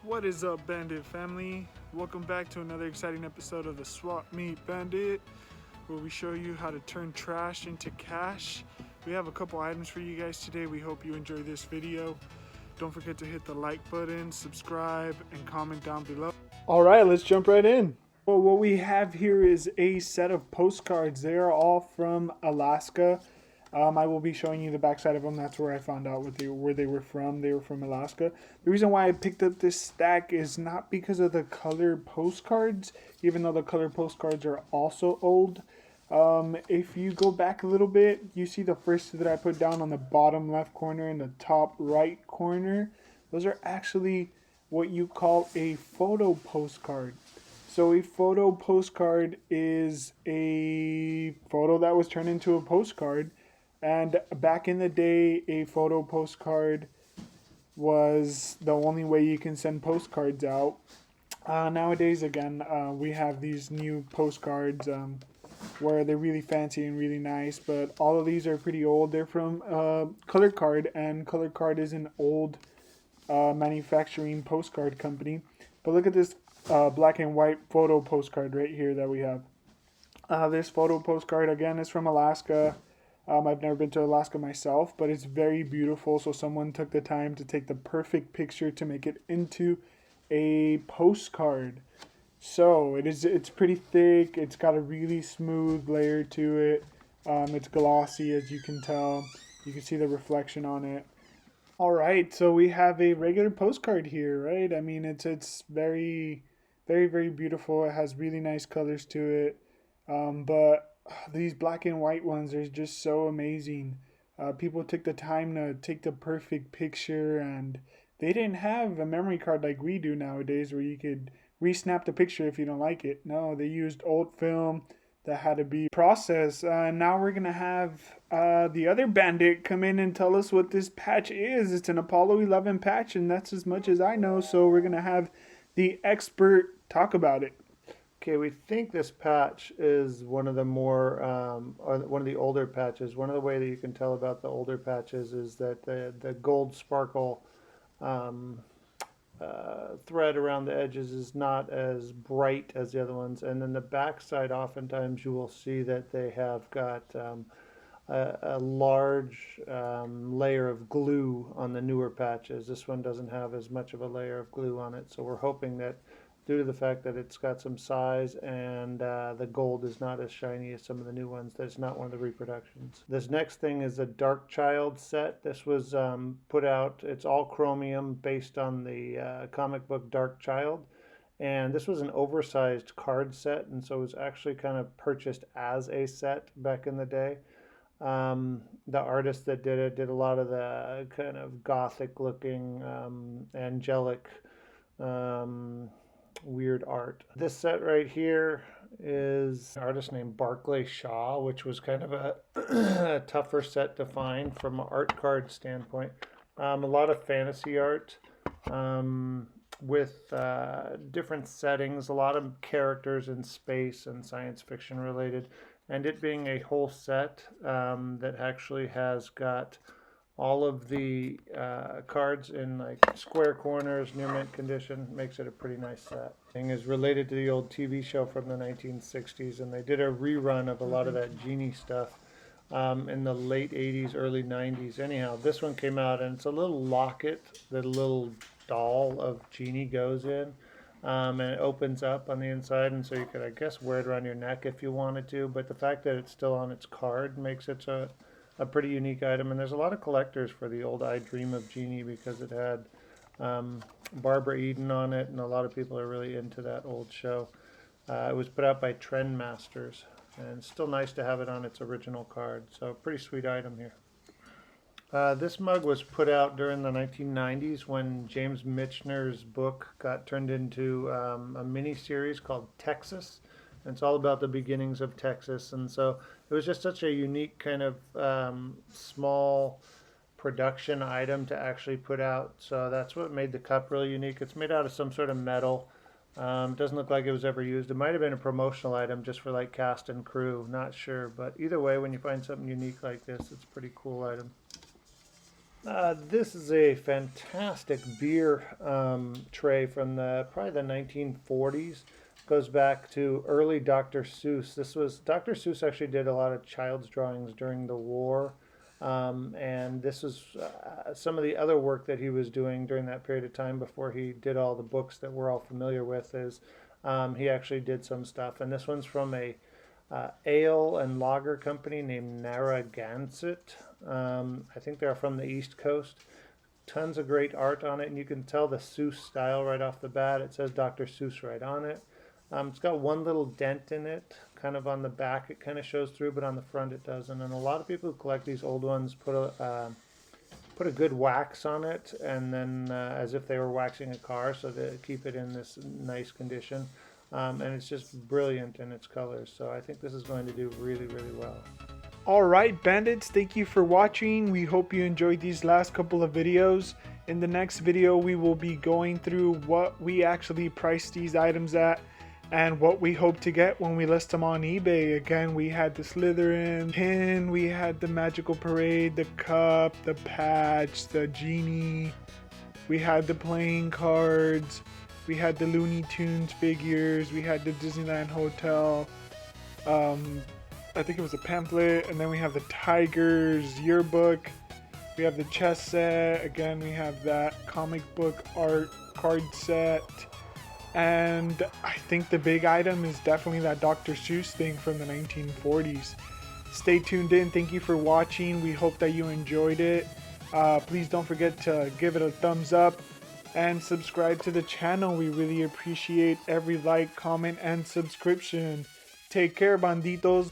What is up, Bandit family? Welcome back to another exciting episode of the Swapmeet Bandit, where we show you how to turn trash into cash. We have a couple items for you guys today. We hope you enjoy this video. Don't forget to hit the like button, subscribe, and comment down below. All right, let's jump right in. Well, what we have here is a set of postcards. They are all from Alaska. I will be showing you the backside of them. That's where I found out where they were from. They were from Alaska. The reason why I picked up this stack is not because of the color postcards, even though the color postcards are also old. If you go back a little bit, you see the first that I put down on the bottom left corner and the top right corner. Those are actually what you call a photo postcard. So a photo postcard is a photo that was turned into a postcard. And back in the day, a photo postcard was the only way you can send postcards out. Nowadays, again, we have these new postcards where they're really fancy and really nice. But all of these are pretty old. They're from Color Card, and Color Card is an old manufacturing postcard company. But look at this black and white photo postcard right here that we have. This photo postcard, again, is from Alaska. I've never been to Alaska myself, but it's very beautiful. So someone took the time to take the perfect picture to make it into a postcard. So it's pretty thick. It's got a really smooth layer to it. It's glossy, as you can tell. You can see the reflection on it. All right, so we have a regular postcard here, right? I mean, it's very, very, very beautiful. It has really nice colors to it, but these black and white ones are just so amazing. People took the time to take the perfect picture, and they didn't have a memory card like we do nowadays where you could re-snap the picture if you don't like it. No, they used old film that had to be processed. Now we're going to have the other bandit come in and tell us what this patch is. It's an Apollo 11 patch, and that's as much as I know, so we're going to have the expert talk about it. Okay, we think this patch is one of the more, or one of the older patches. One of the way that you can tell about the older patches is that the gold sparkle thread around the edges is not as bright as the other ones. And then the backside, oftentimes you will see that they have got a large layer of glue on the newer patches. This one doesn't have as much of a layer of glue on it, so we're hoping that due to the fact that it's got some size and the gold is not as shiny as some of the new ones, that's not one of the reproductions. This next thing is a Dark Child set. This was put out, it's all chromium based on the comic book Dark Child. And this was an oversized card set, and so it was actually kind of purchased as a set back in the day. The artist that did it did a lot of the kind of gothic looking, angelic, weird art. This set right here is an artist named Barclay Shaw, which was kind of a tougher set to find from an art card standpoint. A lot of fantasy art with different settings, a lot of characters in space and science fiction related, and it being a whole set that actually has got all of the cards in like square corners, near mint condition, makes it a pretty nice set. Thing is related to the old TV show from the 1960s, and they did a rerun of a lot of that genie stuff in the late 80s, early 90s. Anyhow, this one came out, and it's a little locket that a little doll of genie goes in, and it opens up on the inside, and so you could, I guess, wear it around your neck if you wanted to, but the fact that it's still on its card makes it a pretty unique item. And there's a lot of collectors for the old I Dream of Genie because it had Barbara Eden on it, and a lot of people are really into that old show. It was put out by Trendmasters, and it's still nice to have it on its original card. So pretty sweet item here. This mug was put out during the 1990s when James Michener's book got turned into a mini-series called Texas. And it's all about the beginnings of Texas, and so it was just such a unique kind of small production item to actually put out. So that's what made the cup really unique. It's made out of some sort of metal. It doesn't look like it was ever used. It might have been a promotional item just for like cast and crew, not sure. But either way, when you find something unique like this, it's a pretty cool item. This is a fantastic beer tray from probably the 1940s. Goes back to early Dr. Seuss. Dr. Seuss actually did a lot of child's drawings during the war, and this was some of the other work that he was doing during that period of time before he did all the books that we're all familiar with. He actually did some stuff, and this one's from a ale and lager company named Narragansett. I think they're from the East Coast. Tons of great art on it, and you can tell the Seuss style right off the bat. It says Dr. Seuss right on it. It's got one little dent in it, kind of on the back. It kind of shows through, but on the front it doesn't. And a lot of people who collect these old ones put a good wax on it, and then as if they were waxing a car, so they keep it in this nice condition. And it's just brilliant in its colors. So I think this is going to do really, really well. Alright bandits, thank you for watching. We hope you enjoyed these last couple of videos. In the next video we will be going through what we actually price these items at and what we hope to get when we list them on eBay. Again, we had the Slytherin pin, we had the Magical Parade, the cup, the patch, the genie, we had the playing cards, we had the Looney Tunes figures, we had the Disneyland Hotel, I think it was a pamphlet, and then we have the Tigers yearbook, we have the chess set, again we have that comic book art card set, and I think the big item is definitely that Dr. Seuss thing from the 1940s. Stay tuned in, thank you for watching, we hope that you enjoyed it. Please don't forget to give it a thumbs up and subscribe to the channel. We really appreciate every like, comment, and subscription. Take care, banditos.